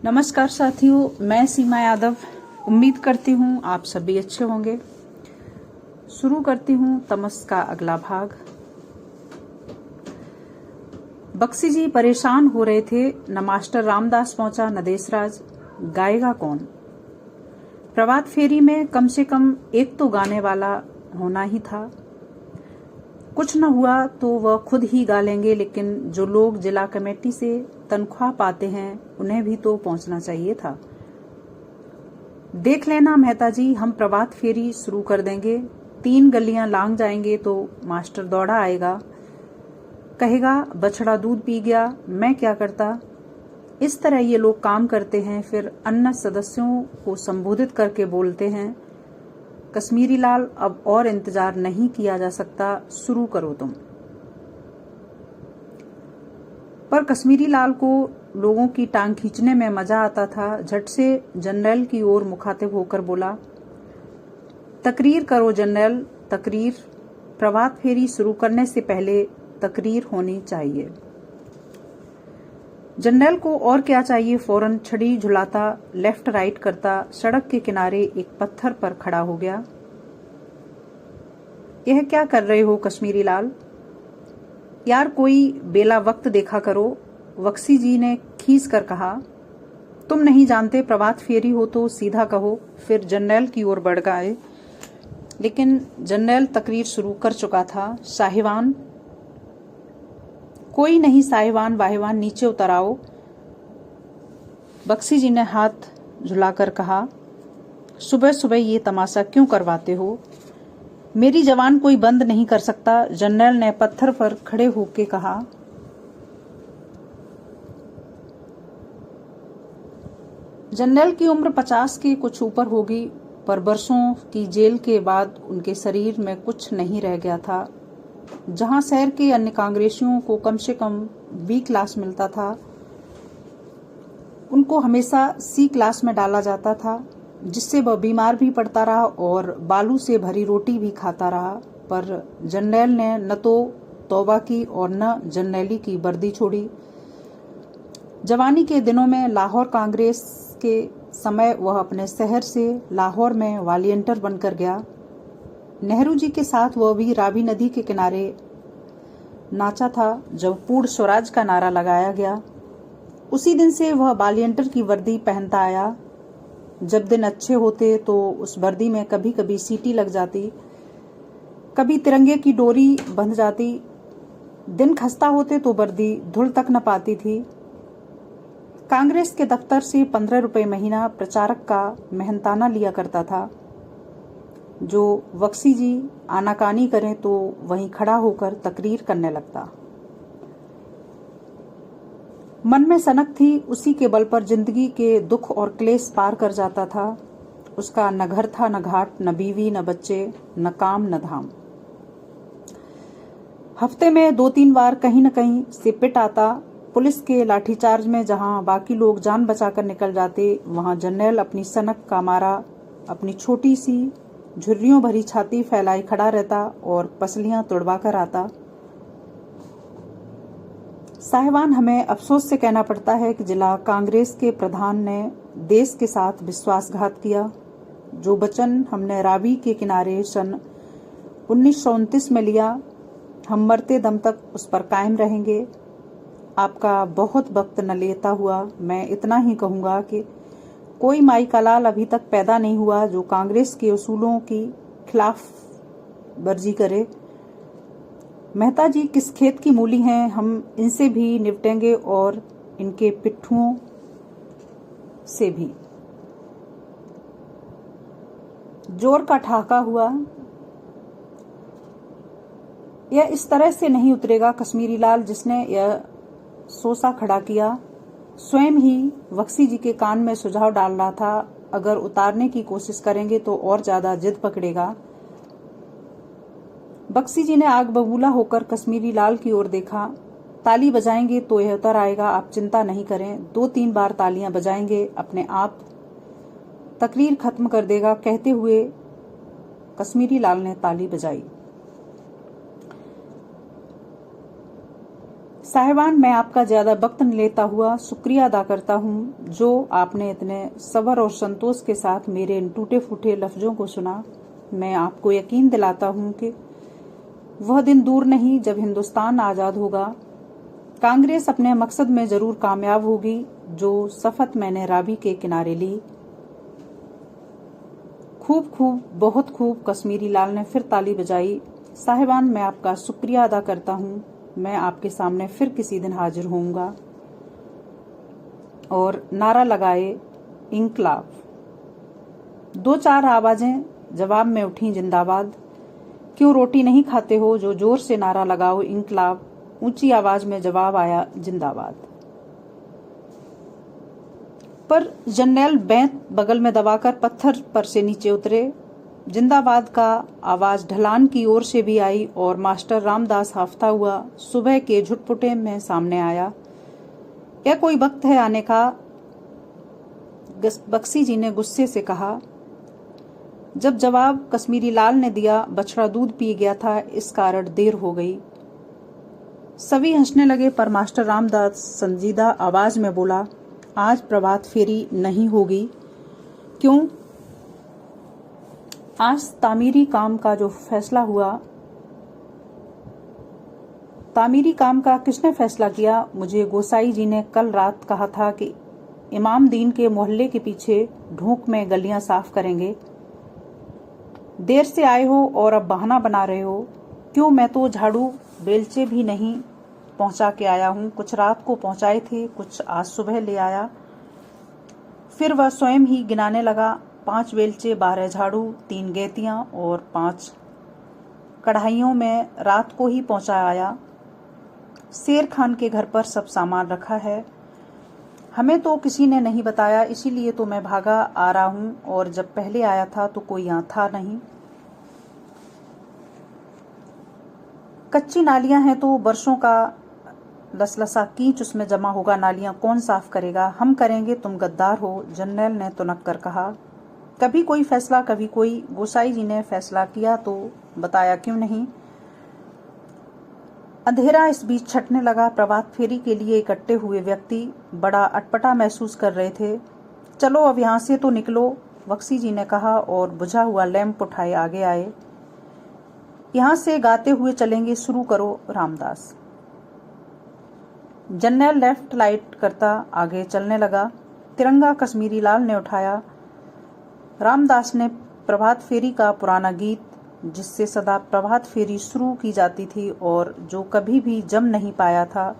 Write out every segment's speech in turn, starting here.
नमस्कार साथियों, मैं सीमा यादव। उम्मीद करती हूँ आप सभी अच्छे होंगे। शुरू करती हूँ तमस का अगला भाग। बक्सी जी परेशान हो रहे थे, न मास्टर रामदास पहुंचा न देशराज। गाएगा कौन? प्रभात फेरी में कम से कम एक तो गाने वाला होना ही था। कुछ न हुआ तो वह खुद ही गा लेंगे, लेकिन जो लोग जिला कमेटी से तनख्वाह पाते हैं उन्हें भी तो पहुंचना चाहिए था। देख लेना मेहता जी, हम प्रभात फेरी शुरू कर देंगे। 3 गलियां लांग जाएंगे तो मास्टर दौड़ा आएगा, कहेगा बछड़ा दूध पी गया, मैं क्या करता। इस तरह ये लोग काम करते हैं। फिर अन्य सदस्यों को संबोधित करके बोलते हैं, कश्मीरी लाल अब और इंतजार नहीं किया जा सकता, शुरू करो तुम। पर कश्मीरी लाल को लोगों की टांग खींचने में मजा आता था। झट से जनरल की ओर मुखातिब होकर बोला, तकरीर करो जनरल, तकरीर। प्रभात फेरी शुरू करने से पहले तकरीर होनी चाहिए। जनरल को और क्या चाहिए, फौरन छड़ी झुलाता, लेफ्ट राइट करता सड़क के किनारे एक पत्थर पर खड़ा हो गया। यह क्या कर रहे हो कश्मीरी लाल? यार कोई बेला वक्त देखा करो, बक्सी जी ने खींच कर कहा। तुम नहीं जानते, प्रभात फेरी हो तो सीधा कहो। फिर जनरल की ओर बढ़ गए, लेकिन जनरल तकरीर शुरू कर चुका था। साहिवान, कोई नहीं साहिवान वाहिवान, नीचे उतर आओ। बक्सी जी ने हाथ झुलाकर कहा, सुबह सुबह ये तमाशा क्यों करवाते हो? मेरी जवान कोई बंद नहीं कर सकता, जनरल ने पत्थर पर खड़े होकर कहा। जनरल की उम्र 50 के कुछ ऊपर होगी, पर बरसों की जेल के बाद उनके शरीर में कुछ नहीं रह गया था। जहां शहर के अन्य कांग्रेसियों को कम से कम बी क्लास मिलता था, उनको हमेशा सी क्लास में डाला जाता था, जिससे वह बीमार भी पड़ता रहा और बालू से भरी रोटी भी खाता रहा। पर जनरल ने न तो तौबा की और न जनरली की वर्दी छोड़ी। जवानी के दिनों में लाहौर कांग्रेस के समय वह अपने शहर से लाहौर में वॉलंटियर बनकर गया। नेहरू जी के साथ वह भी रावी नदी के किनारे नाचा था जब पूर्ण स्वराज का नारा लगाया गया। उसी दिन से वह वॉलंटियर की वर्दी पहनता आया। जब दिन अच्छे होते तो उस वर्दी में कभी कभी सीटी लग जाती, कभी तिरंगे की डोरी बंध जाती। दिन खस्ता होते तो वर्दी धुल तक न पाती थी। कांग्रेस के दफ्तर से 15 रुपए महीना प्रचारक का मेहनताना लिया करता था। जो बक्सी जी आनाकानी करें तो वहीं खड़ा होकर तकरीर करने लगता। मन में सनक थी, उसी के बल पर जिंदगी के दुख और क्लेश पार कर जाता था। उसका न घर था, न घाट, न बीवी, न बच्चे, न काम, न धाम। हफ्ते में 2-3 बार कहीं न कहीं से पिट आता। पुलिस के लाठीचार्ज में जहां बाकी लोग जान बचाकर निकल जाते, वहां जनरल अपनी सनक का मारा अपनी छोटी सी झुर्रियों भरी छाती फैलाए खड़ा रहता और पसलियां तुड़वा कर आता। साहिवान, हमें अफसोस से कहना पड़ता है कि जिला कांग्रेस के प्रधान ने देश के साथ विश्वासघात किया। जो वचन हमने रावी के किनारे सन 1929 में लिया, हम मरते दम तक उस पर कायम रहेंगे। आपका बहुत वक्त न लेता हुआ मैं इतना ही कहूंगा कि कोई माई का लाल अभी तक पैदा नहीं हुआ जो कांग्रेस के उसूलों की खिलाफ वर्जी करे। मेहता जी किस खेत की मूली हैं, हम इनसे भी निपटेंगे और इनके पिट्ठुओं से भी। जोर का ठहाका हुआ। यह इस तरह से नहीं उतरेगा कश्मीरी लाल, जिसने यह सोसा खड़ा किया, स्वयं ही बक्सी जी के कान में सुझाव डाल रहा था। अगर उतारने की कोशिश करेंगे तो और ज्यादा जिद पकड़ेगा। बक्सी जी ने आग बबूला होकर कश्मीरी लाल की ओर देखा। ताली बजाएंगे तो यह उतर आएगा, आप चिंता नहीं करें। 2-3 बार तालियां बजाएंगे, अपने आप तकरीर खत्म कर देगा। कहते हुए कश्मीरी लाल ने ताली बजाई। साहिबान, मैं आपका ज्यादा वक्त न लेता हुआ शुक्रिया अदा करता हूँ जो आपने इतने सब्र और संतोष के साथ मेरे इन टूटे फूटे लफ्जों को सुना। मैं आपको यकीन दिलाता हूँ कि वह दिन दूर नहीं जब हिंदुस्तान आजाद होगा। कांग्रेस अपने मकसद में जरूर कामयाब होगी जो शपथ मैंने रावी के किनारे ली। खूब खूब, बहुत खूब। कश्मीरी लाल ने फिर ताली बजाई। साहिबान, मैं आपका शुक्रिया अदा करता हूँ। मैं आपके सामने फिर किसी दिन हाजिर होऊंगा। और नारा लगाए इंकलाब। 2-4 आवाजें जवाब में उठी, जिंदाबाद। क्यों रोटी नहीं खाते हो, जो जोर से नारा लगाओ इंकलाब। ऊंची आवाज में जवाब आया, जिंदाबाद। पर जर्नैल बैंत बगल में दबाकर पत्थर पर से नीचे उतरे। जिंदाबाद का आवाज ढलान की ओर से भी आई और मास्टर रामदास हाफता हुआ सुबह के झुटपुटे में सामने आया। यह कोई वक्त है आने का, बख्शी जी ने गुस्से से कहा। जब जवाब कश्मीरी लाल ने दिया, बछड़ा दूध पी गया था, इस कारण देर हो गई। सभी हंसने लगे, पर मास्टर रामदास संजीदा आवाज में बोला, आज प्रभात फेरी नहीं होगी। क्यों? आज तामीरी काम का जो फैसला हुआ, तामीरी काम का किसने फैसला किया? मुझे गोसाई जी ने कल रात कहा था कि इमाम दीन के मोहल्ले के पीछे ढोक में गलियां साफ करेंगे। देर से आए हो और अब बहाना बना रहे हो। क्यों? मैं तो झाड़ू बेलचे भी नहीं पहुंचा के आया हूं। कुछ रात को पहुंचाए थे, कुछ आज सुबह ले आया। फिर वह स्वयं ही गिनाने लगा, 5 बेलचे, 12 झाड़ू, 3 गेतियां और 5 कढ़ाइयों में रात को ही पहुंचा आया। शेर खान के घर पर सब सामान रखा है। हमें तो किसी ने नहीं बताया, इसीलिए तो मैं भागा आ रहा हूं, और जब पहले आया था तो कोई यहाँ था नहीं। कच्ची नालियां हैं तो वर्षों का लसलसा कीच उसमें जमा होगा। नालियां कौन साफ करेगा? हम करेंगे, तुम गद्दार हो, जर्नैल ने तुनक कर कहा। कभी कोई फैसला, कभी कोई। गोसाई जी ने फैसला किया तो बताया क्यों नहीं? अंधेरा इस बीच छटने लगा। प्रभात फेरी के लिए इकट्ठे हुए व्यक्ति बड़ा अटपटा महसूस कर रहे थे। चलो अब यहाँ से तो निकलो, बख्शी जी ने कहा और बुझा हुआ लैंप उठाए आगे आए। यहाँ से गाते हुए चलेंगे, शुरू करो रामदास। जर्नैल लेफ्ट लाइट करता आगे चलने लगा। तिरंगा कश्मीरी लाल ने उठाया। रामदास ने प्रभात फेरी का पुराना गीत, जिससे सदा प्रभात फेरी शुरू की जाती थी और जो कभी भी जम नहीं पाया था,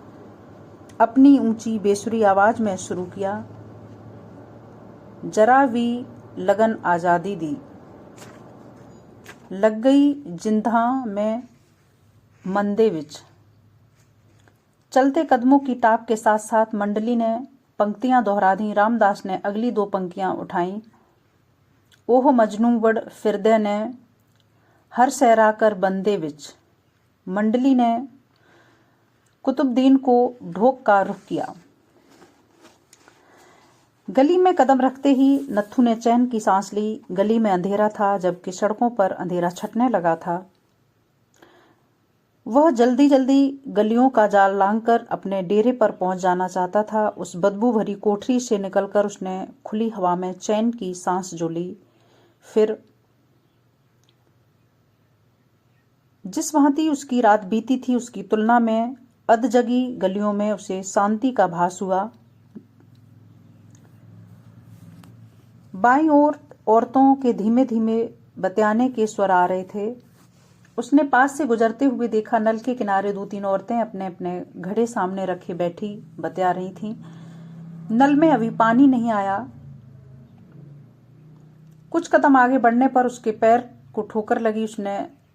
अपनी ऊंची बेसुरी आवाज में शुरू किया। जरा भी लगन आजादी दी, लग गई जिंदा में मंदे विच। चलते कदमों की टाप के साथ साथ मंडली ने पंक्तियां दोहरा दी। रामदास ने अगली 2 पंक्तियां उठाई। ओह मजनू बड़ फिरदे ने हर सहरा कर बंदे विच। मंडली ने कुतुबुद्दीन को ढोक का रुख किया। गली में कदम रखते ही नत्थू ने चैन की सांस ली। गली में अंधेरा था, जबकि सड़कों पर अंधेरा छटने लगा था। वह जल्दी जल्दी गलियों का जाल लांघकर अपने डेरे पर पहुंच जाना चाहता था। उस बदबू भरी कोठरी से निकलकर उसने खुली हवा में चैन की सांस जो ली। फिर जिस भांति उसकी रात बीती थी, उसकी तुलना में अधजगी गलियों में उसे शांति का भास हुआ। बाईं ओर औरतों के धीमे धीमे बतियाने के स्वर आ रहे थे। उसने पास से गुजरते हुए देखा, नल के किनारे 2-3 औरतें अपने अपने घड़े सामने रखे बैठी बतिया रही थीं। नल में अभी पानी नहीं आया। कुछ कदम आगे बढ़ने पर उसके पैर को ठोकर लगी।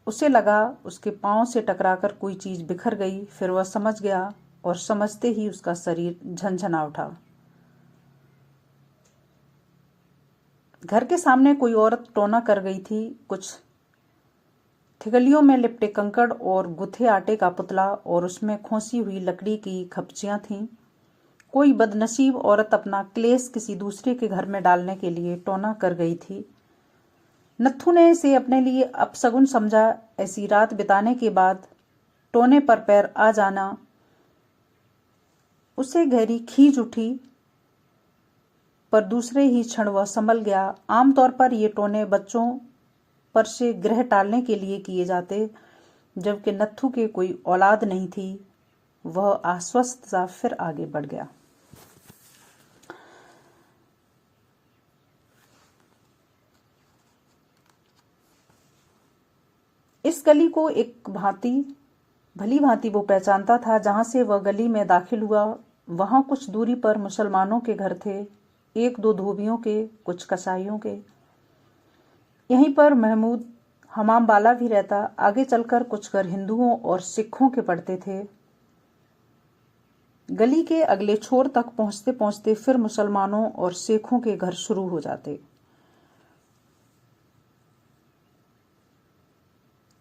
उसे लगा उसके पांव से टकराकर कोई चीज बिखर गई। फिर वह समझ गया और समझते ही उसका शरीर झनझना उठा। घर के सामने कोई औरत टोना कर गई थी। कुछ थिगलियों में लिपटे कंकड़ और गुथे आटे का पुतला और उसमें खोसी हुई लकड़ी की खपचियां थीं। कोई बदनसीब औरत अपना क्लेश किसी दूसरे के घर में डालने के लिए टोना कर गई थी। नत्थू ने इसे अपने लिए अपशगुन समझा। ऐसी रात बिताने के बाद टोने पर पैर आ जाना उसे गहरी खींच उठी, पर दूसरे ही क्षण वह संभल गया। आमतौर पर ये टोने बच्चों पर से ग्रह टालने के लिए किए जाते, जबकि नत्थू के कोई औलाद नहीं थी। वह आश्वस्त सा फिर आगे बढ़ गया। इस गली को एक भली भांति वो पहचानता था। जहां से वह गली में दाखिल हुआ, वहां कुछ दूरी पर मुसलमानों के घर थे, एक दो धोबियों के, कुछ कसाईयों के। यहीं पर महमूद हमाम बाला भी रहता। आगे चलकर कुछ घर हिंदुओं और सिखों के पड़ते थे। गली के अगले छोर तक पहुंचते पहुंचते फिर मुसलमानों और सिखों के घर शुरू हो जाते।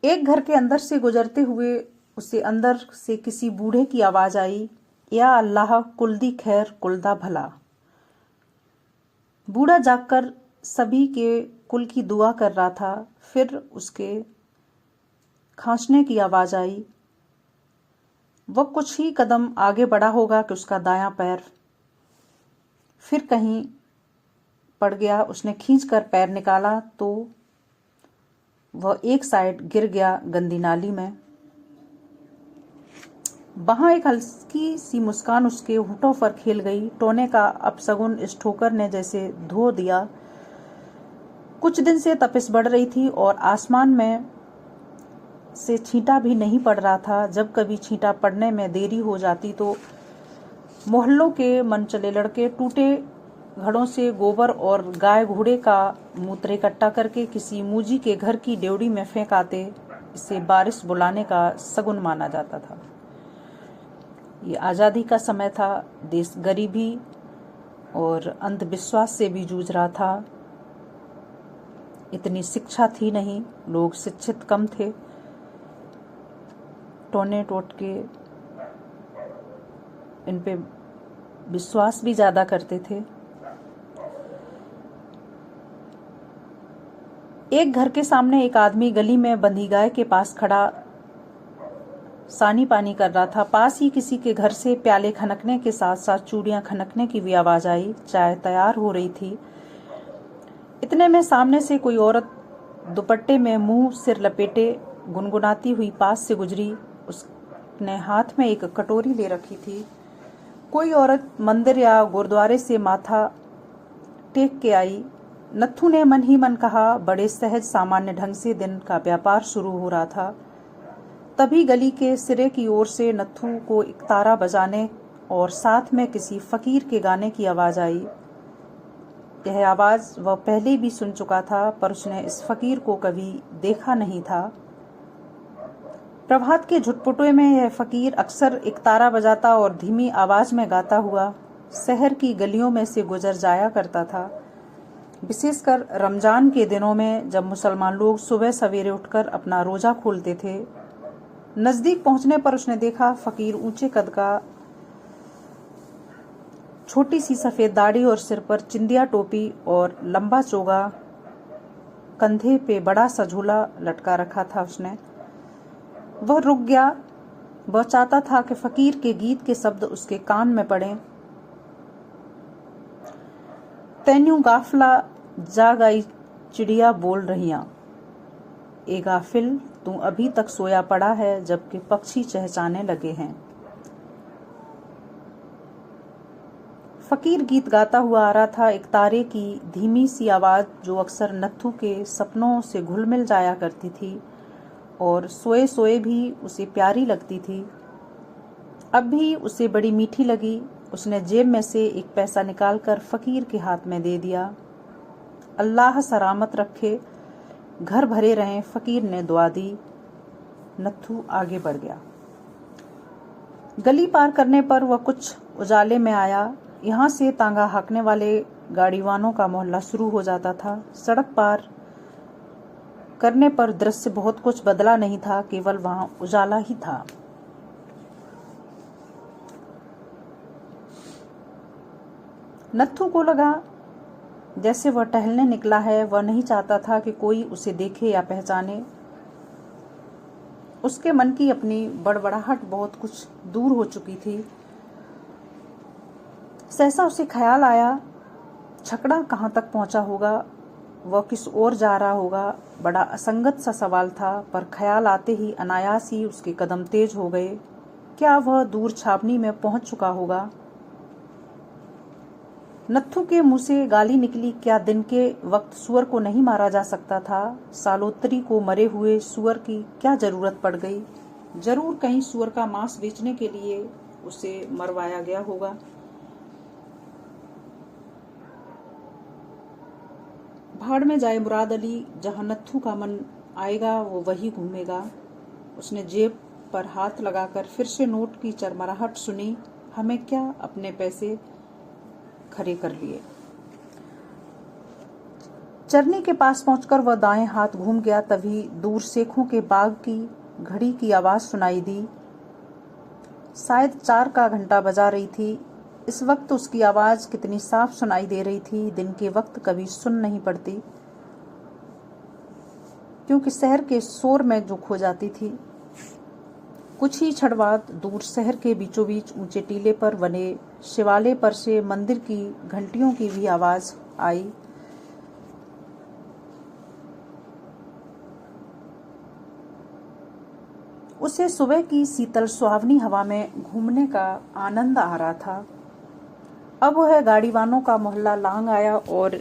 एक घर के अंदर से गुजरते हुए उसे अंदर से किसी बूढ़े की आवाज आई, या अल्लाह कुल दी खैर कुलदा भला। बूढ़ा जागकर सभी के कुल की दुआ कर रहा था। फिर उसके खांसने की आवाज आई। वह कुछ ही कदम आगे बढ़ा होगा कि उसका दायां पैर फिर कहीं पड़ गया। उसने खींचकर पैर निकाला तो वह एक साइड गिर गया गंदी नाली में। वहां एक हल्की सी मुस्कान उसके होठों पर खेल गई। टोने का अपशगुन इस ठोकर ने जैसे धो दिया। कुछ दिन से तपिश बढ़ रही थी और आसमान में से छींटा भी नहीं पड़ रहा था। जब कभी छींटा पड़ने में देरी हो जाती तो मोहल्लों के मनचले लड़के टूटे घड़ों से गोबर और गाय घोड़े का मूत्र इकट्ठा करके किसी मूजी के घर की ड्योढ़ी में फेंक आते। इसे बारिश बुलाने का शगुन माना जाता था। ये आज़ादी का समय था। देश गरीबी और अंधविश्वास से भी जूझ रहा था। इतनी शिक्षा थी नहीं, लोग शिक्षित कम थे। टोने टोटके इन पे विश्वास भी ज्यादा करते थे। एक घर के सामने एक आदमी गली में बंधी गाय के पास खड़ा सानी पानी कर रहा था। पास ही किसी के घर से प्याले खनकने के साथ साथ चूड़ियां खनकने की भी आवाज आई। चाय तैयार हो रही थी। इतने में सामने से कोई औरत दुपट्टे में मुंह सिर लपेटे गुनगुनाती हुई पास से गुजरी। उसने हाथ में एक कटोरी ले रखी थी। कोई औरत मंदिर या गुरुद्वारे से माथा टेक के आई। नत्थू ने मन ही मन कहा, बड़े सहज सामान्य ढंग से दिन का व्यापार शुरू हो रहा था। तभी गली के सिरे की ओर से नत्थू को एक तारा बजाने और साथ में किसी फकीर के गाने की आवाज आई। यह आवाज वह पहले भी सुन चुका था, पर उसने इस फकीर को कभी देखा नहीं था। प्रभात के झुटपुटे में यह फकीर अक्सर एक तारा बजाता और धीमी आवाज में गाता हुआ शहर की गलियों में से गुजर जाया करता था। विशेषकर रमजान के दिनों में, जब मुसलमान लोग सुबह सवेरे उठकर अपना रोजा खोलते थे। नजदीक पहुंचने पर उसने देखा, फकीर ऊंचे कद का, छोटी सी सफेद दाढ़ी और सिर पर चिंदिया टोपी और लंबा चोगा, कंधे पे बड़ा सा झूला लटका रखा था उसने। वह रुक गया। वह चाहता था कि फकीर के गीत के शब्द उसके कान में पड़े। तैन्यू गाफला जाग आई चिड़िया बोल रहियां, ए गाफिल तू अभी तक सोया पड़ा है, जबकि पक्षी चहचहाने लगे हैं। फकीर गीत गाता हुआ आ रहा था। एक तारे की धीमी सी आवाज जो अक्सर नत्थू के सपनों से घुल मिल जाया करती थी और सोए सोए भी उसे प्यारी लगती थी, अब भी उसे बड़ी मीठी लगी। उसने जेब में से एक पैसा निकालकर फकीर के हाथ में दे दिया। अल्लाह सलामत रखे, घर भरे रहें, फकीर ने दुआ दी। नत्थू आगे बढ़ गया। गली पार करने पर वह कुछ उजाले में आया। यहाँ से तांगा हाँकने वाले गाड़ीवानों का मोहल्ला शुरू हो जाता था। सड़क पार करने पर दृश्य बहुत कुछ बदला नहीं था, केवल वहां उजाला ही था। नत्थू को लगा जैसे वह टहलने निकला है। वह नहीं चाहता था कि कोई उसे देखे या पहचाने। उसके मन की अपनी बड़बड़ाहट बहुत कुछ दूर हो चुकी थी। सहसा उसे ख्याल आया, छकड़ा कहाँ तक पहुंचा होगा, वह किस ओर जा रहा होगा। बड़ा असंगत सा सवाल था, पर ख्याल आते ही अनायास ही उसके कदम तेज हो गए। क्या वह दूर छावनी में पहुंच चुका होगा? नत्थू के मुंह से गाली निकली, क्या दिन के वक्त सुअर को नहीं मारा जा सकता था? सालोत्री को मरे हुए सुअर की क्या जरूरत पड़ गई? जरूर कहीं सुअर का मांस बेचने के लिए उसे मरवाया गया होगा। भाड़ में जाए मुराद अली, जहां नत्थू का मन आएगा वो वही घूमेगा। उसने जेब पर हाथ लगाकर फिर से नोट की चरमराहट सुनी। हमें क्या, अपने पैसे खरे कर लिए। चरनी के पास पहुंचकर वह दाएं हाथ घूम गया। तभी दूर सेखों के बाग की घड़ी की आवाज सुनाई दी। शायद 4 का घंटा बजा रही थी। इस वक्त उसकी आवाज कितनी साफ सुनाई दे रही थी। दिन के वक्त कभी सुन नहीं पड़ती, क्योंकि शहर के शोर में जो खो जाती थी। कुछ ही क्षण बाद दूर शहर के बीचों बीच ऊंचे टीले पर बने शिवालय पर से मंदिर की घंटियों की भी आवाज आई। उसे सुबह की शीतल सुहावनी हवा में घूमने का आनंद आ रहा था। अब वह गाड़ीवानों का मोहल्ला लांग आया और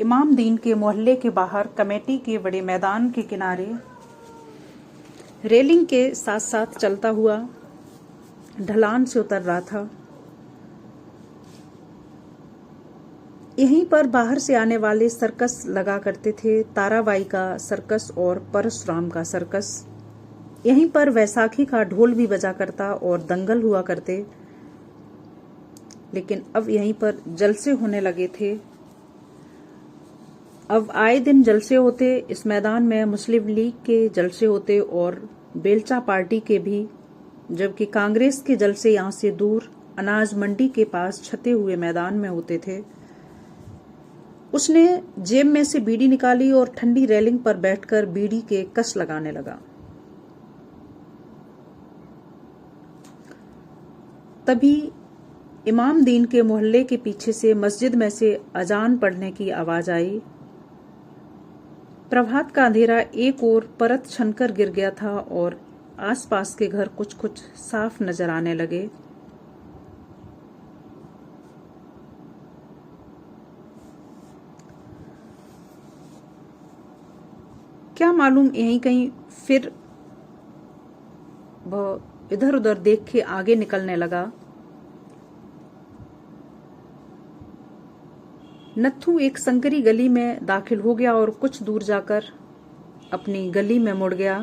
इमामदीन के मोहल्ले के बाहर कमेटी के बड़े मैदान के किनारे रेलिंग के साथ साथ चलता हुआ ढलान से उतर रहा था। यहीं पर बाहर से आने वाले सर्कस लगा करते थे, ताराबाई का सर्कस और परशुराम का सर्कस। यहीं पर वैसाखी का ढोल भी बजा करता और दंगल हुआ करते। लेकिन अब यहीं पर जलसे होने लगे थे। अब आए दिन जलसे होते। इस मैदान में मुस्लिम लीग के जलसे होते और बेलचा पार्टी के भी, जबकि कांग्रेस के जलसे यहां से दूर अनाज मंडी के पास छते हुए मैदान में होते थे। उसने जेब में से बीड़ी निकाली और ठंडी रेलिंग पर बैठकर बीड़ी के कस लगाने लगा। तभी इमामदीन के मोहल्ले के पीछे से मस्जिद में से अजान पढ़ने की आवाज आई। प्रभात का अंधेरा एक ओर परत छनकर गिर गया था और आसपास के घर कुछ कुछ साफ नजर आने लगे। क्या मालूम, यहीं कहीं फिर वह इधर उधर देख के आगे निकलने लगा। नत्थू एक संकरी गली में दाखिल हो गया और कुछ दूर जाकर अपनी गली में मुड़ गया।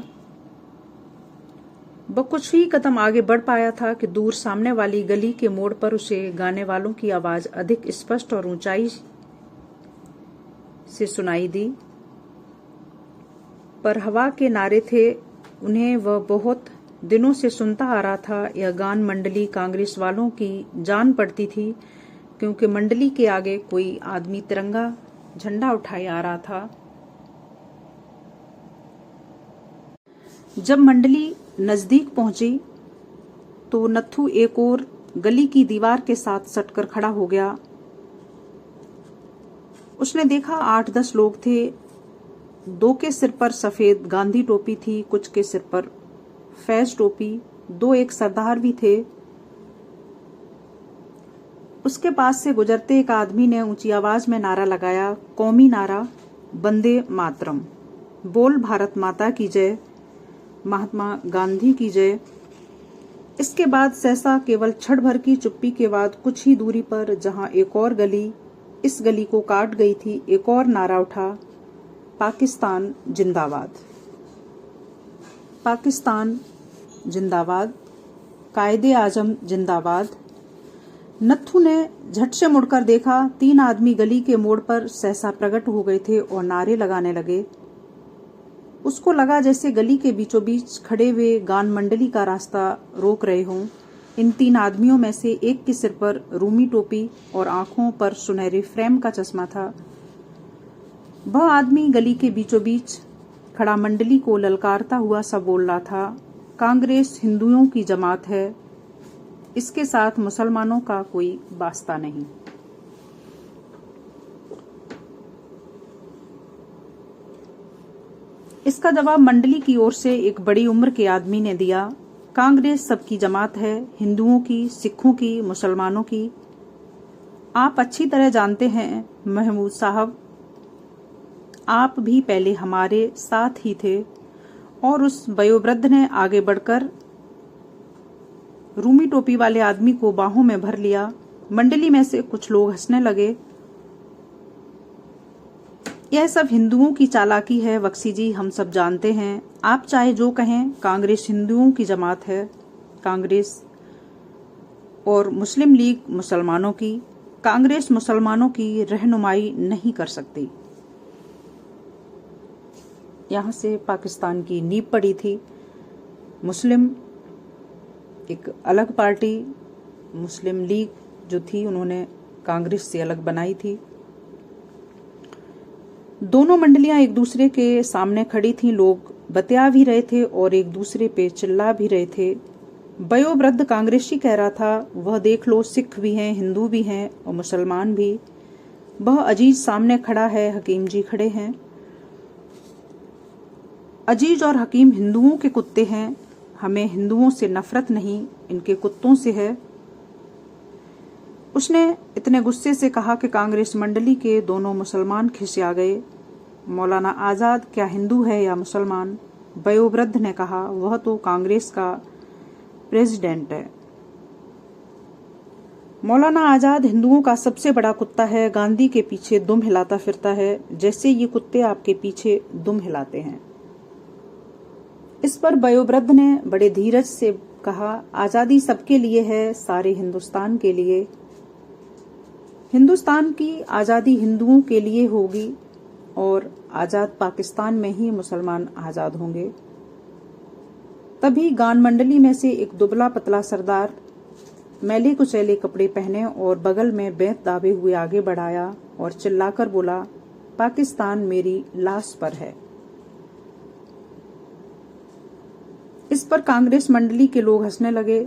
वह कुछ ही कदम आगे बढ़ पाया था कि दूर सामने वाली गली के मोड़ पर उसे गाने वालों की आवाज अधिक स्पष्ट और ऊंचाई से सुनाई दी। पर हवा के नारे थे, उन्हें वह बहुत दिनों से सुनता आ रहा था। यह गान मंडली कांग्रेस वालों की जान पड़ती थी, क्योंकि मंडली के आगे कोई आदमी तिरंगा झंडा उठाए आ रहा था। जब मंडली नजदीक पहुंची तो नत्थू एक और गली की दीवार के साथ सटकर खड़ा हो गया। उसने देखा 8-10 लोग थे। 2 के सिर पर सफेद गांधी टोपी थी, कुछ के सिर पर फैज टोपी, 2 एक सरदार भी थे। उसके पास से गुजरते एक आदमी ने ऊंची आवाज में नारा लगाया, कौमी नारा, वंदे मातरम, बोल भारत माता की जय, महात्मा गांधी की जय। इसके बाद सहसा केवल क्षण भर की चुप्पी के बाद कुछ ही दूरी पर, जहां एक और गली इस गली को काट गई थी, एक और नारा उठा, पाकिस्तान जिंदाबाद, पाकिस्तान जिंदाबाद, कायदे आजम जिंदाबाद। नत्थू ने झट से मुड़कर देखा। 3 आदमी गली के मोड़ पर सहसा प्रकट हो गए थे और नारे लगाने लगे। उसको लगा जैसे गली के बीचों बीच खड़े हुए गान मंडली का रास्ता रोक रहे हों। इन 3 आदमियों में से एक के सिर पर रूमी टोपी और आंखों पर सुनहरे फ्रेम का चश्मा था। वह आदमी गली के बीचों बीच खड़ा मंडली को ललकारता हुआ सा बोल रहा था, कांग्रेस हिंदुओं की जमात है, इसके साथ मुसलमानों का कोई वास्ता नहीं। इसका जवाब मंडली की ओर से एक बड़ी उम्र के आदमी ने दिया, कांग्रेस सबकी जमात है, हिंदुओं की, सिखों की, मुसलमानों की। आप अच्छी तरह जानते हैं महमूद साहब, आप भी पहले हमारे साथ ही थे। और उस वयोवृद्ध ने आगे बढ़कर रूमी टोपी वाले आदमी को बाहों में भर लिया। मंडली में से कुछ लोग हंसने लगे। यह सब हिंदुओं की चालाकी है बख्शी जी, हम सब जानते हैं। आप चाहे जो कहें, कांग्रेस हिंदुओं की जमात है, कांग्रेस और मुस्लिम लीग मुसलमानों की। कांग्रेस मुसलमानों की रहनुमाई नहीं कर सकती। यहाँ से पाकिस्तान की नींव पड़ी थी। मुस्लिम एक अलग पार्टी, मुस्लिम लीग जो थी उन्होंने कांग्रेस से अलग बनाई थी। दोनों मंडलियां एक दूसरे के सामने खड़ी थीं। लोग बतिया भी रहे थे और एक दूसरे पे चिल्ला भी रहे थे। वयोवृद्ध कांग्रेसी कह रहा था, वह देख लो, सिख भी हैं, हिंदू भी हैं और मुसलमान भी। वह अजीज सामने खड़ा है, हकीम जी खड़े हैं। अजीज और हकीम हिंदुओं के कुत्ते हैं। हमें हिंदुओं से नफरत नहीं, इनके कुत्तों से है। उसने इतने गुस्से से कहा कि कांग्रेस मंडली के दोनों मुसलमान खिसिया गए। मौलाना आजाद क्या हिंदू है या मुसलमान? वयोवृद्ध ने कहा, वह तो कांग्रेस का प्रेसिडेंट है। मौलाना आजाद हिंदुओं का सबसे बड़ा कुत्ता है, गांधी के पीछे दुम हिलाता फिरता है, जैसे ये कुत्ते आपके पीछे दुम हिलाते हैं। इस पर वयोवृद्ध ने बड़े धीरज से कहा, आजादी सबके लिए है, सारे हिंदुस्तान के लिए। हिंदुस्तान की आजादी हिंदुओं के लिए होगी और आजाद पाकिस्तान में ही मुसलमान आजाद होंगे। तभी गान मंडली में से एक दुबला पतला सरदार मैले कुचैले कपड़े पहने और बगल में बेंत दाबे हुए आगे बढ़ाया और चिल्लाकर बोला, पाकिस्तान मेरी लाश पर है। इस पर कांग्रेस मंडली के लोग हंसने लगे।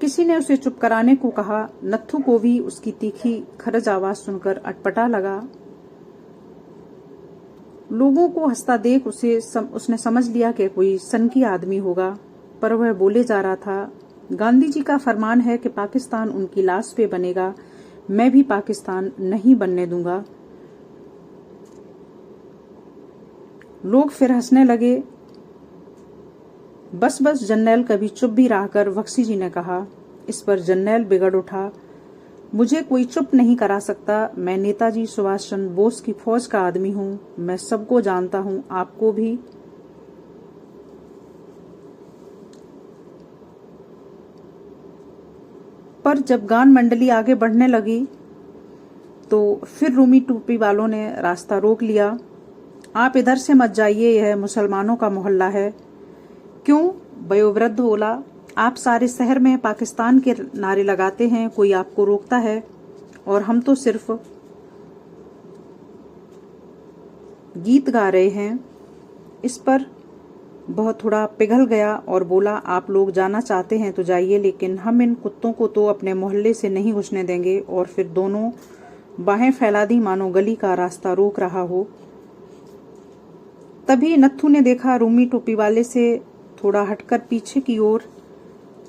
किसी ने उसे चुप कराने को कहा। नत्थू को भी उसकी तीखी खरज आवाज सुनकर अटपटा लगा। लोगों को हंसता देख उसने समझ लिया कि कोई सनकी आदमी होगा, पर वह बोले जा रहा था, गांधी जी का फरमान है कि पाकिस्तान उनकी लाश पे बनेगा, मैं भी पाकिस्तान नहीं बनने दूंगा। लोग फिर हंसने लगे। बस जर्नैल कभी चुप भी रहा कर, बख्शी जी ने कहा। इस पर जर्नैल बिगड़ उठा, मुझे कोई चुप नहीं करा सकता, मैं नेताजी सुभाष चंद्र बोस की फौज का आदमी हूँ, मैं सबको जानता हूँ, आपको भी। पर जब गान मंडली आगे बढ़ने लगी तो फिर रूमी टोपी वालों ने रास्ता रोक लिया। आप इधर से मत जाइए, यह मुसलमानों का मोहल्ला है। क्यों? वयोवृद्ध बोला, आप सारे शहर में पाकिस्तान के नारे लगाते हैं, कोई आपको रोकता है? और हम तो सिर्फ गीत गा रहे हैं। इस पर वह थोड़ा पिघल गया और बोला, आप लोग जाना चाहते हैं तो जाइए, लेकिन हम इन कुत्तों को तो अपने मोहल्ले से नहीं घुसने देंगे। और फिर दोनों बाहें फैला दी मानो गली का रास्ता रोक रहा हो। तभी नत्थू ने देखा रूमी टोपी वाले से थोड़ा हटकर पीछे की ओर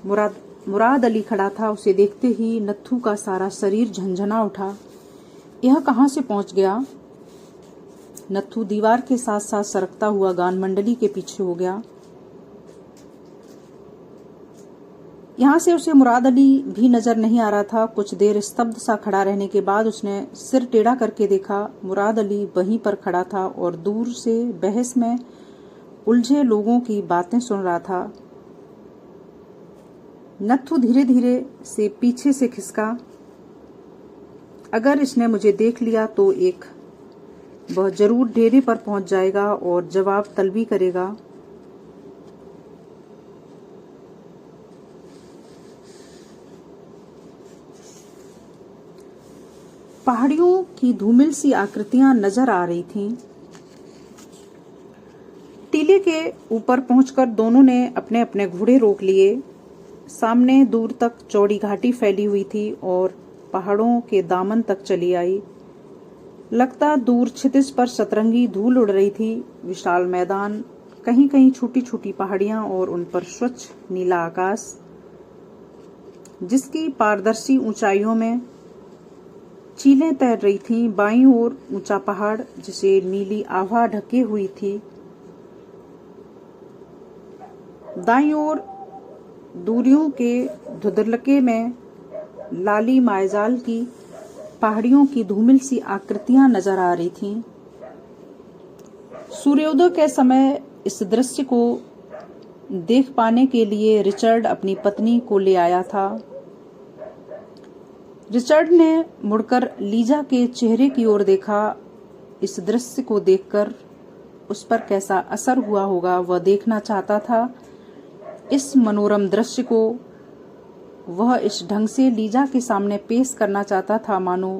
मुराद अली खड़ा था। उसे देखते ही नत्थू का सारा शरीर झंझना उठा। यह कहां से पहुंच गया? नत्थू दीवार के साथ साथ सरकता हुआ गान मंडली के पीछे हो गया। यहां से उसे मुराद अली भी नजर नहीं आ रहा था। कुछ देर स्तब्ध सा खड़ा रहने के बाद उसने सिर टेढ़ा करके देखा। मुराद अली वहीं पर खड़ा था और दूर से बहस में उलझे लोगों की बातें सुन रहा था। नत्थू धीरे धीरे से पीछे से खिसका। अगर इसने मुझे देख लिया तो वह जरूर डेरे पर पहुंच जाएगा और जवाब तलबी करेगा। पहाड़ियों की धूमिल सी आकृतियां नजर आ रही थीं। टीले के ऊपर पहुंचकर दोनों ने अपने अपने घोड़े रोक लिए। सामने दूर तक चौड़ी घाटी फैली हुई थी और पहाड़ों के दामन तक चली आई। लगता दूर क्षितिज पर सतरंगी धूल उड़ रही थी। विशाल मैदान, कहीं कहीं छोटी छोटी पहाड़ियां और उन पर स्वच्छ नीला आकाश, जिसकी पारदर्शी ऊंचाइयों में चीलें तैर रही थीं। बाईं ओर ऊंचा पहाड़ जिसे नीली आभा ढके हुई थी। दाईं ओर दूरियों के धुंधलके में लाली मायजाल की पहाड़ियों की धूमिल सी आकृतियां नजर आ रही थीं। सूर्योदय के समय इस दृश्य को देख पाने के लिए रिचर्ड अपनी पत्नी को ले आया था। रिचर्ड ने मुड़कर लीजा के चेहरे की ओर देखा। इस दृश्य को देखकर उस पर कैसा असर हुआ होगा वह देखना चाहता था। इस मनोरम दृश्य को वह इस ढंग से लीजा के सामने पेश करना चाहता था मानो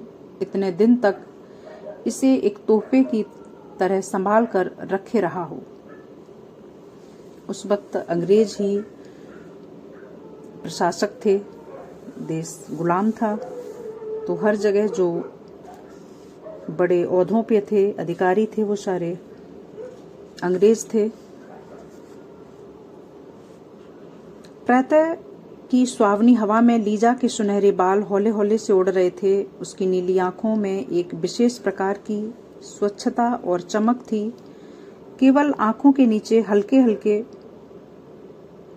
इतने दिन तक इसे एक तोहफे की तरह संभाल कर रखे रहा हो। उस वक्त अंग्रेज ही प्रशासक थे, देश गुलाम था, तो हर जगह जो बड़े ओहदों पे थे, अधिकारी थे, वो सारे अंग्रेज थे। प्रातः की सुहावनी हवा में लीजा के सुनहरे बाल हौले हौले से उड़ रहे थे। उसकी नीली आंखों में एक विशेष प्रकार की स्वच्छता और चमक थी। केवल आंखों के नीचे हल्के हल्के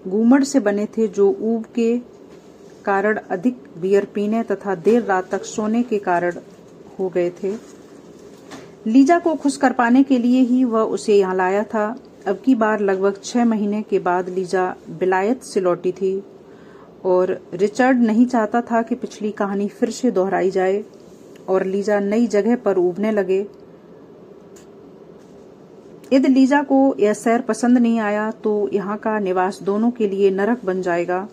घूमड़ से बने थे जो ऊब के कारण अधिक बियर पीने तथा देर रात तक सोने के कारण हो गए थे। लीजा को खुश कर पाने के लिए ही वह उसे यहाँ लाया था। अब की बार लगभग 6 महीने के बाद लीजा विलायत से लौटी थी और रिचर्ड नहीं चाहता था कि पिछली कहानी फिर से दोहराई जाए और लीजा नई जगह पर उबने लगे। यदि लीजा को यह शहर पसंद नहीं आया तो यहाँ का निवास दोनों के लिए नरक बन जाएगा।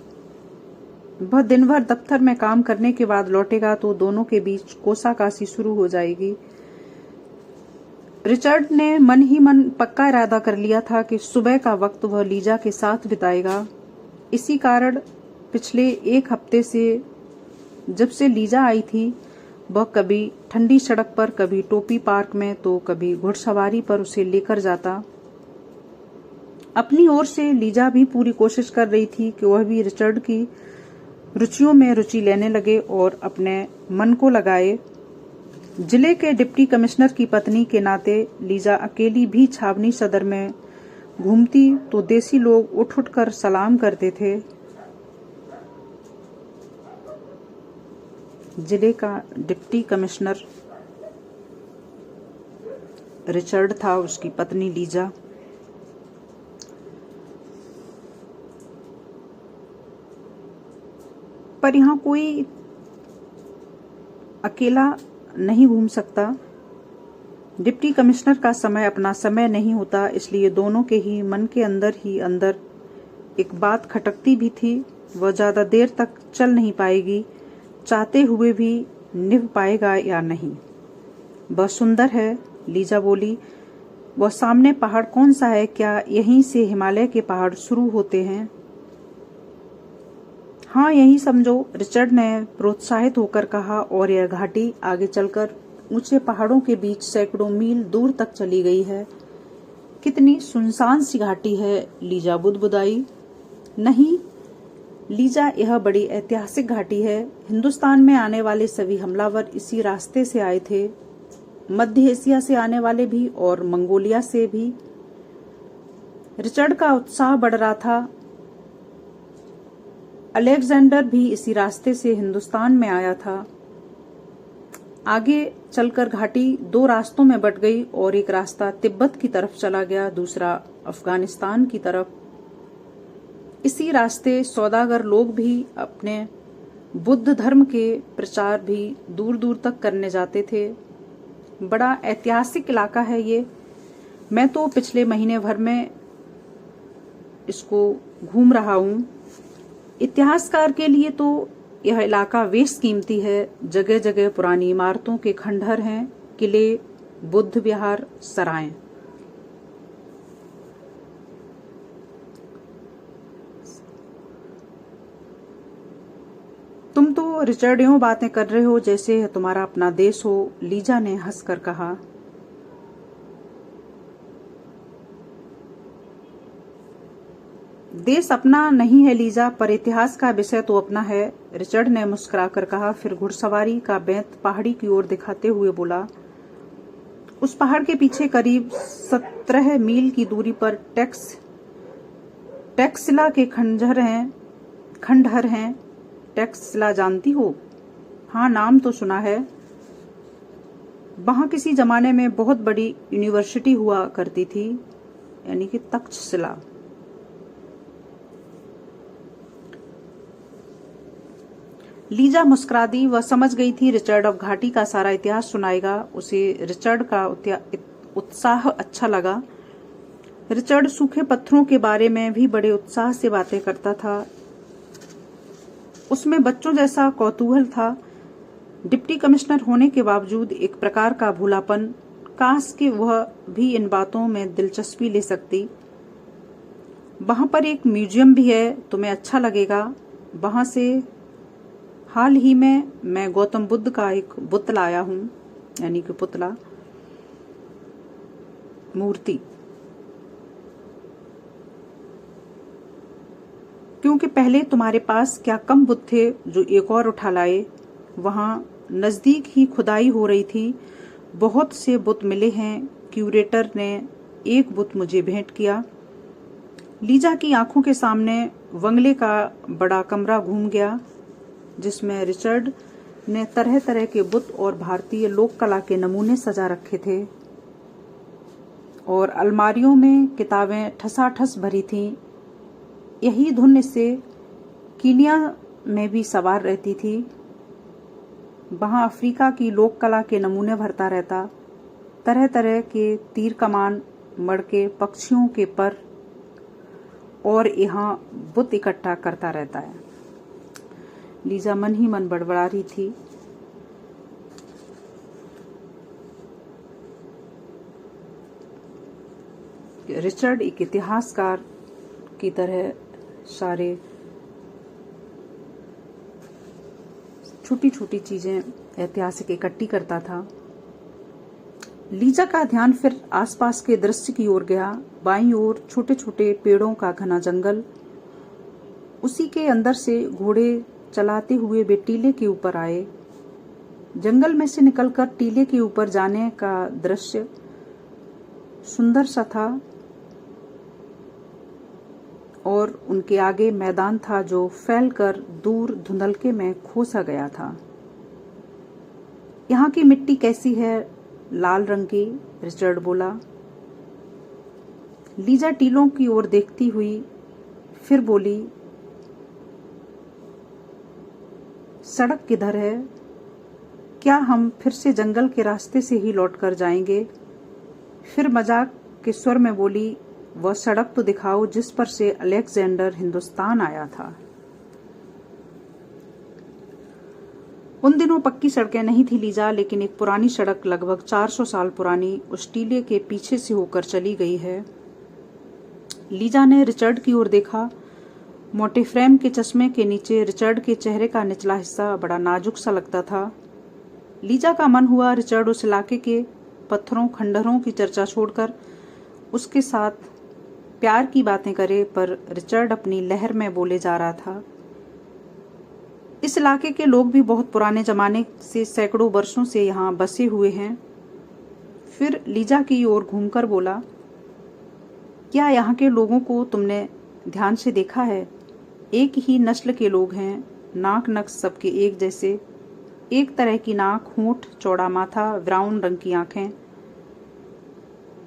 वह दिन भर दफ्तर में काम करने के बाद लौटेगा तो दोनों के बीच कोसाकासी शुरू हो जाएगी। रिचर्ड ने मन ही मन पक्का इरादा कर लिया था कि सुबह का वक्त वह लीजा के साथ बिताएगा। इसी कारण पिछले 1 हफ्ते से जब से लीजा आई थी वह कभी ठंडी सड़क पर, कभी टोपी पार्क में, तो कभी घुड़सवारी पर उसे लेकर जाता। अपनी ओर से लीजा भी पूरी कोशिश कर रही थी कि वह भी रिचर्ड की रुचियों में रुचि लेने लगे और अपने मन को लगाए। जिले के डिप्टी कमिश्नर की पत्नी के नाते लीजा अकेली भी छावनी सदर में घूमती तो देसी लोग उठ उठ कर सलाम करते थे। जिले का डिप्टी कमिश्नर रिचर्ड था, उसकी पत्नी लीजा। पर यहाँ कोई अकेला नहीं घूम सकता। डिप्टी कमिश्नर का समय अपना समय नहीं होता, इसलिए दोनों के ही मन के अंदर एक बात खटकती भी थी। वह ज्यादा देर तक चल नहीं पाएगी, चाहते हुए भी निभ पाएगा या नहीं। वह सुंदर है, लीजा बोली। वह सामने पहाड़ कौन सा है? क्या यहीं से हिमालय के पहाड़ शुरू होते हैं? हाँ, यही समझो, रिचर्ड ने प्रोत्साहित होकर कहा। और यह घाटी आगे चलकर ऊंचे पहाड़ों के बीच सैकड़ों मील दूर तक चली गई है। कितनी सुनसान सी घाटी है, लीजा बुदबुदाई। नहीं लीजा, यह बड़ी ऐतिहासिक घाटी है। हिंदुस्तान में आने वाले सभी हमलावर इसी रास्ते से आए थे, मध्य एशिया से आने वाले भी और मंगोलिया से भी। रिचर्ड का उत्साह बढ़ रहा था। अलेक्जेंडर भी इसी रास्ते से हिंदुस्तान में आया था। आगे चलकर घाटी 2 रास्तों में बट गई और एक रास्ता तिब्बत की तरफ चला गया, दूसरा अफगानिस्तान की तरफ। इसी रास्ते सौदागर लोग भी अपने बुद्ध धर्म के प्रचार भी दूर दूर तक करने जाते थे। बड़ा ऐतिहासिक इलाका है ये। मैं तो पिछले महीने भर में इसको घूम रहा हूँ। इतिहासकार के लिए तो यह इलाका बेश कीमती है। जगह जगह पुरानी इमारतों के खंडहर हैं, किले, बुद्ध विहार, सराय। तुम तो रिचर्ड यूं बातें कर रहे हो जैसे यह तुम्हारा अपना देश हो, लीजा ने हंसकर कहा। देश अपना नहीं है लीजा, पर इतिहास का विषय तो अपना है, रिचर्ड ने मुस्कुराकर कहा। फिर घुड़सवारी का बेंत पहाड़ी की ओर दिखाते हुए बोला। उस पहाड़ के पीछे करीब 17 मील की दूरी पर टैक्सिला के खंडहर हैं। टैक्सिला जानती हो? हाँ, नाम तो सुना है। वहां किसी जमाने में बहुत बड़ी यूनिवर्सिटी हुआ करती थी, यानी कि तक्षशिला। लीजा मुस्कुरा दी। वह समझ गई थी रिचर्ड अब घाटी का सारा इतिहास सुनाएगा। उसे रिचर्ड का उत्साह अच्छा लगा। रिचर्ड सूखे पत्थरों के बारे में भी बड़े उत्साह से बातें करता था। उसमें बच्चों जैसा कौतूहल था। डिप्टी कमिश्नर होने के बावजूद एक प्रकार का भूलापन। काश कि वह भी इन बातों में दिलचस्पी ले सकती। वहां पर एक म्यूजियम भी है, तुम्हें अच्छा लगेगा। वहां से हाल ही में मैं गौतम बुद्ध का एक बुत लाया हूं, यानी कि पुतला, मूर्ति। क्योंकि पहले तुम्हारे पास क्या कम बुत थे जो एक और उठा लाए। वहां नजदीक ही खुदाई हो रही थी। बहुत से बुत मिले हैं। क्यूरेटर ने एक बुत मुझे भेंट किया। लीजा की आंखों के सामने बंगले का बड़ा कमरा घूम गया, जिसमें रिचर्ड ने तरह तरह के बुत और भारतीय लोक कला के नमूने सजा रखे थे, और अलमारियों में किताबें ठसाठस भरी थीं। यही धुन से कीनिया में भी सवार रहती थी। वहां अफ्रीका की लोक कला के नमूने भरता रहता। तरह तरह के तीर कमान, मड़के, पक्षियों के पर, और यहाँ बुत इकट्ठा करता रहता है। लीजा मन ही मन बड़बड़ा रही थी। रिचर्ड एक इतिहासकार की तरह सारे छोटी छोटी चीजें ऐतिहासिक इकट्ठी करता था। लीजा का ध्यान फिर आसपास के दृश्य की ओर गया। बाईं ओर छोटे छोटे पेड़ों का घना जंगल। उसी के अंदर से घोड़े चलाते हुए वे टीले के ऊपर आए। जंगल में से निकलकर टीले के ऊपर जाने का दृश्य सुंदर सा था, और उनके आगे मैदान था जो फैलकर दूर धुंधलके में खो सा गया था। यहाँ की मिट्टी कैसी है? लाल रंग की, रिचर्ड बोला। लीजा टीलों की ओर देखती हुई फिर बोली, सड़क किधर है? क्या हम फिर से जंगल के रास्ते से ही लौटकर जाएंगे? फिर मजाक के स्वर में बोली, वह सड़क तो दिखाओ जिस पर से अलेक्जेंडर हिंदुस्तान आया था। उन दिनों पक्की सड़कें नहीं थी लीजा, लेकिन एक पुरानी सड़क लगभग 400 साल पुरानी उस टीले के पीछे से होकर चली गई है। लीजा ने रिचर्ड की ओर देखा। मोटे फ्रेम के चश्मे के नीचे रिचर्ड के चेहरे का निचला हिस्सा बड़ा नाजुक सा लगता था। लीजा का मन हुआ रिचर्ड उस इलाके के पत्थरों खंडहरों की चर्चा छोड़कर उसके साथ प्यार की बातें करे, पर रिचर्ड अपनी लहर में बोले जा रहा था। इस इलाके के लोग भी बहुत पुराने जमाने से सैकड़ों वर्षों से यहाँ बसे हुए हैं। फिर लीजा की ओर घूमकर बोला, क्या यहाँ के लोगों को तुमने ध्यान से देखा है? एक ही नस्ल के लोग हैं। नाक नक्श सबके एक जैसे, एक तरह की नाक, होंठ, चौड़ा माथा, ब्राउन रंग की आंखें।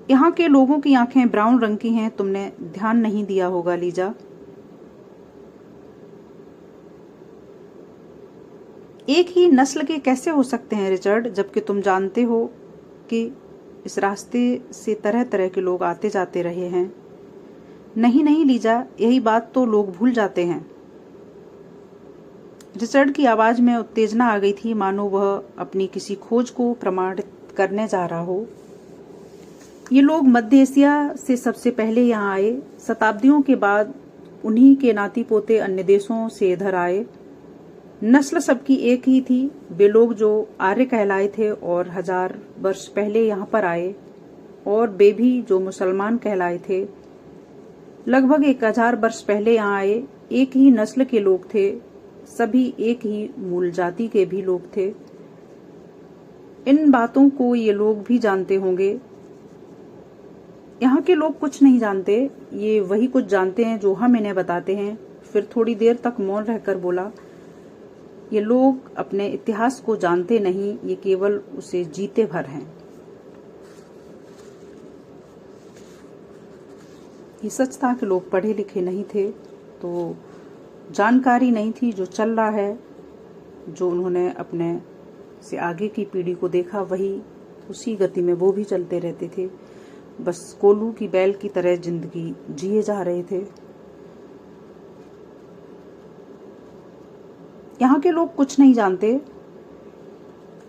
यहाँ के लोगों की आंखें ब्राउन रंग की हैं, तुमने ध्यान नहीं दिया होगा लीजा। एक ही नस्ल के कैसे हो सकते हैं रिचर्ड, जबकि तुम जानते हो कि इस रास्ते से तरह तरह के लोग आते जाते रहे हैं। नहीं नहीं लीजा, यही बात तो लोग भूल जाते हैं। रिचर्ड की आवाज में उत्तेजना आ गई थी, मानो वह अपनी किसी खोज को प्रमाणित करने जा रहा हो। ये लोग मध्य एशिया से सबसे पहले यहाँ आए। शताब्दियों के बाद उन्हीं के नाती पोते अन्य देशों से इधर आए। नस्ल सबकी एक ही थी। वे लोग जो आर्य कहलाए थे और 1000 वर्ष पहले यहाँ पर आए, और वे भी जो मुसलमान कहलाए थे लगभग 1000 वर्ष पहले यहाँ आए। एक ही नस्ल के लोग थे, सभी एक ही मूल जाति के भी लोग थे। इन बातों को ये लोग भी जानते होंगे। यहाँ के लोग कुछ नहीं जानते, ये वही कुछ जानते हैं जो हम इन्हें बताते हैं। फिर थोड़ी देर तक मौन रहकर बोला, ये लोग अपने इतिहास को जानते नहीं, ये केवल उसे जीते भर हैं। ये सच था कि लोग पढ़े लिखे नहीं थे, तो जानकारी नहीं थी। जो चल रहा है, जो उन्होंने अपने से आगे की पीढ़ी को देखा, वही उसी गति में वो भी चलते रहते थे। बस कोल्हू की बैल की तरह जिंदगी जिए जा रहे थे। यहाँ के लोग कुछ नहीं जानते।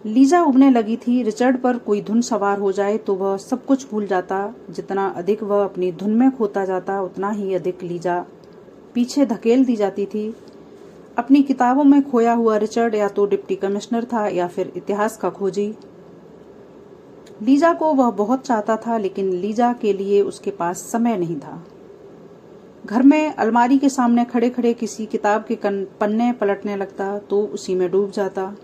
लीजा उबने लगी थी। रिचर्ड पर कोई धुन सवार हो जाए तो वह सब कुछ भूल जाता। जितना अधिक वह अपनी धुन में खोता जाता, उतना ही अधिक लीजा पीछे धकेल दी जाती थी। अपनी किताबों में खोया हुआ रिचर्ड या तो डिप्टी कमिश्नर था या फिर इतिहास का खोजी। लीजा को वह बहुत चाहता था, लेकिन लीजा के लिए उसके पास समय नहीं था। घर में अलमारी के सामने खड़े खड़े किसी किताब के पन्ने पलटने लगता तो उसी में डूब जाता।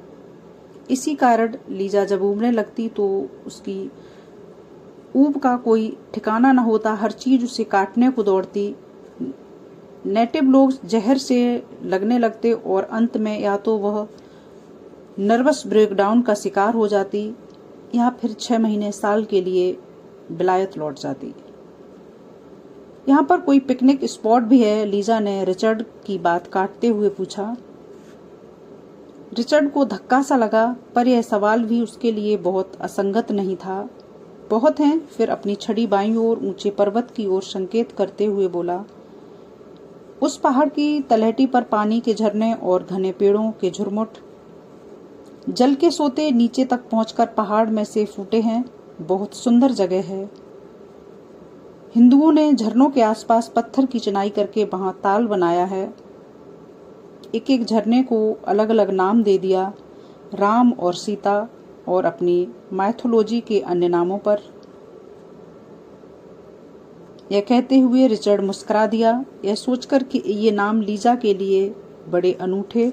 इसी कारण लीजा जब उबने लगती तो उसकी ऊब का कोई ठिकाना न होता। हर चीज उसे काटने को दौड़ती। नेटिव लोग जहर से लगने लगते और अंत में या तो वह नर्वस ब्रेकडाउन का शिकार हो जाती या फिर 6 महीने साल के लिए विलायत लौट जाती। यहाँ पर कोई पिकनिक स्पॉट भी है? लीजा ने रिचर्ड की बात काटते हुए पूछा। रिचर्ड को धक्का सा लगा, पर यह सवाल भी उसके लिए बहुत असंगत नहीं था। बहुत हैं। फिर अपनी छड़ी बाईं ओर ऊंचे पर्वत की ओर संकेत करते हुए बोला, उस पहाड़ की तलहटी पर पानी के झरने और घने पेड़ों के झुरमुट जल के सोते नीचे तक पहुंचकर पहाड़ में से फूटे हैं। बहुत सुंदर जगह है। हिंदुओं ने झरनों के आसपास पत्थर की चिनाई करके वहां ताल बनाया है। एक एक झरने को अलग अलग नाम दे दिया, राम और सीता और अपनी माइथोलॉजी के अन्य नामों पर। यह कहते हुए रिचर्ड मुस्कुरा दिया, यह सोचकर कि ये नाम लीजा के लिए बड़े अनूठे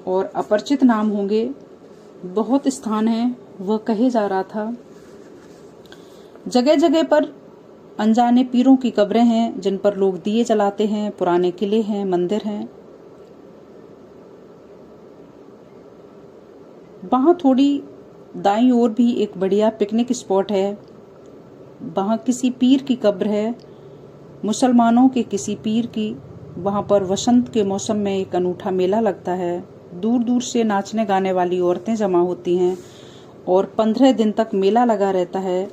और अपरिचित नाम होंगे। बहुत स्थान हैं, वह कहे जा रहा था। जगह जगह पर अनजाने पीरों की कब्रें हैं जिन पर लोग दिए जलाते हैं। पुराने किले हैं, मंदिर हैं। वहां थोड़ी दाईं ओर भी एक बढ़िया पिकनिक स्पॉट है। वहां किसी पीर की कब्र है, मुसलमानों के किसी पीर की। वहां पर वसंत के मौसम में एक अनूठा मेला लगता है। दूर दूर से नाचने गाने वाली औरतें जमा होती हैं और 15 दिन तक मेला लगा रहता है।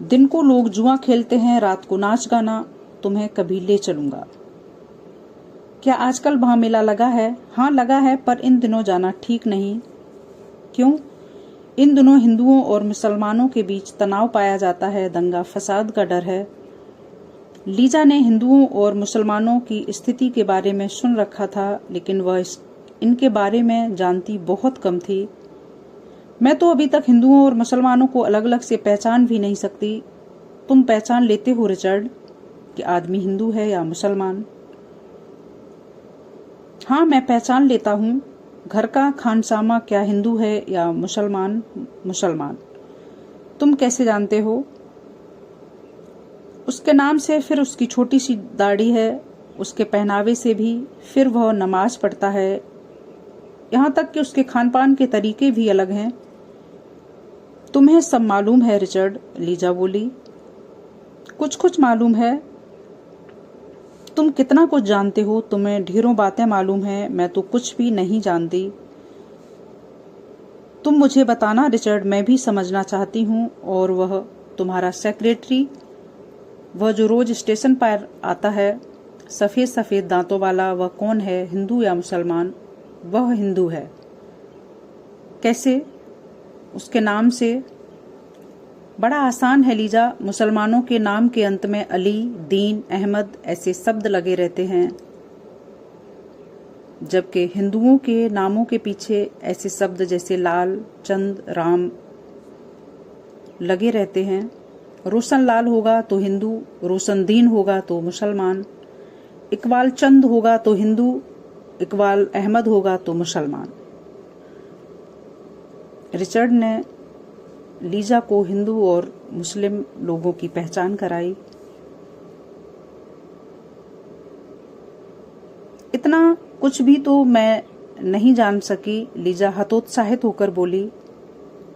दिन को लोग जुआ खेलते हैं, रात को नाच गाना। तुम्हें कभी ले चलूंगा। क्या आजकल वहां मेला लगा है? हाँ लगा है, पर इन दिनों जाना ठीक नहीं। क्यों? इन दिनों हिंदुओं और मुसलमानों के बीच तनाव पाया जाता है, दंगा फसाद का डर है। लीजा ने हिंदुओं और मुसलमानों की स्थिति के बारे में सुन रखा था, लेकिन वह इनके बारे में जानती बहुत कम थी। मैं तो अभी तक हिंदुओं और मुसलमानों को अलग अलग से पहचान भी नहीं सकती। तुम पहचान लेते हो रिचर्ड कि आदमी हिंदू है या मुसलमान? हाँ, मैं पहचान लेता हूँ। घर का खानसामा क्या हिंदू है या मुसलमान? मुसलमान। तुम कैसे जानते हो? उसके नाम से, फिर उसकी छोटी सी दाढ़ी है, उसके पहनावे से भी, फिर वह नमाज पढ़ता है। यहाँ तक कि उसके खान पान के तरीके भी अलग हैं। तुम्हें सब मालूम है रिचर्ड, लीजा बोली। कुछ कुछ मालूम है। तुम कितना कुछ जानते हो? तुम्हें ढेरों बातें मालूम है, मैं तो कुछ भी नहीं जानती। तुम मुझे बताना रिचर्ड, मैं भी समझना चाहती हूँ। और वह तुम्हारा सेक्रेटरी, वह जो रोज स्टेशन पर आता है, सफेद सफेद दांतों वाला, वह कौन है, हिंदू या मुसलमान? वह हिंदू है। कैसे? उसके नाम से। बड़ा आसान है लीजा। मुसलमानों के नाम के अंत में अली, दीन, अहमद ऐसे शब्द लगे रहते हैं। जबकि हिंदुओं के नामों के पीछे ऐसे शब्द जैसे लाल, चंद, राम लगे रहते हैं। रोशन लाल होगा तो हिंदू, रोशनदीन होगा तो मुसलमान, इकबाल चंद होगा तो हिंदू, इकबाल अहमद होगा तो मुसलमान। रिचर्ड ने लीजा को हिंदू और मुस्लिम लोगों की पहचान कराई। इतना कुछ भी तो मैं नहीं जान सकी, लीजा हतोत्साहित होकर बोली।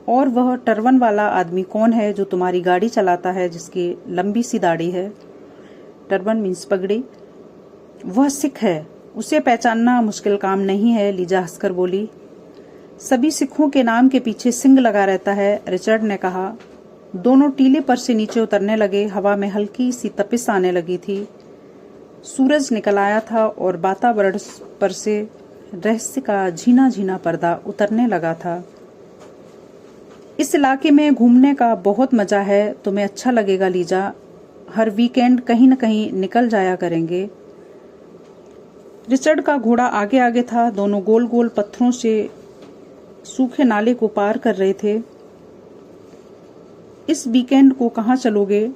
और वह टर्बन वाला आदमी कौन है जो तुम्हारी गाड़ी चलाता है, जिसकी लंबी सी दाढ़ी है? टर्बन मीन्स पगड़ी। वह सिख है, उसे पहचानना मुश्किल काम नहीं है, लीजा हंसकर बोली। सभी सिखों के नाम के पीछे सिंह लगा रहता है, रिचर्ड ने कहा। दोनों टीले पर से नीचे उतरने लगे। हवा में हल्की सी तपिश आने लगी थी। सूरज निकल आया था और वातावरण पर से रहस्य का झीना झीना पर्दा उतरने लगा था। इस इलाके में घूमने का बहुत मजा है, तुम्हें अच्छा लगेगा लीजा। हर वीकेंड कहीं न कहीं निकल जाया करेंगे। रिचर्ड का घोड़ा आगे आगे था। दोनों गोल गोल पत्थरों से सूखे नाले को पार कर रहे थे। इस वीकेंड को कहाँ चलोगे?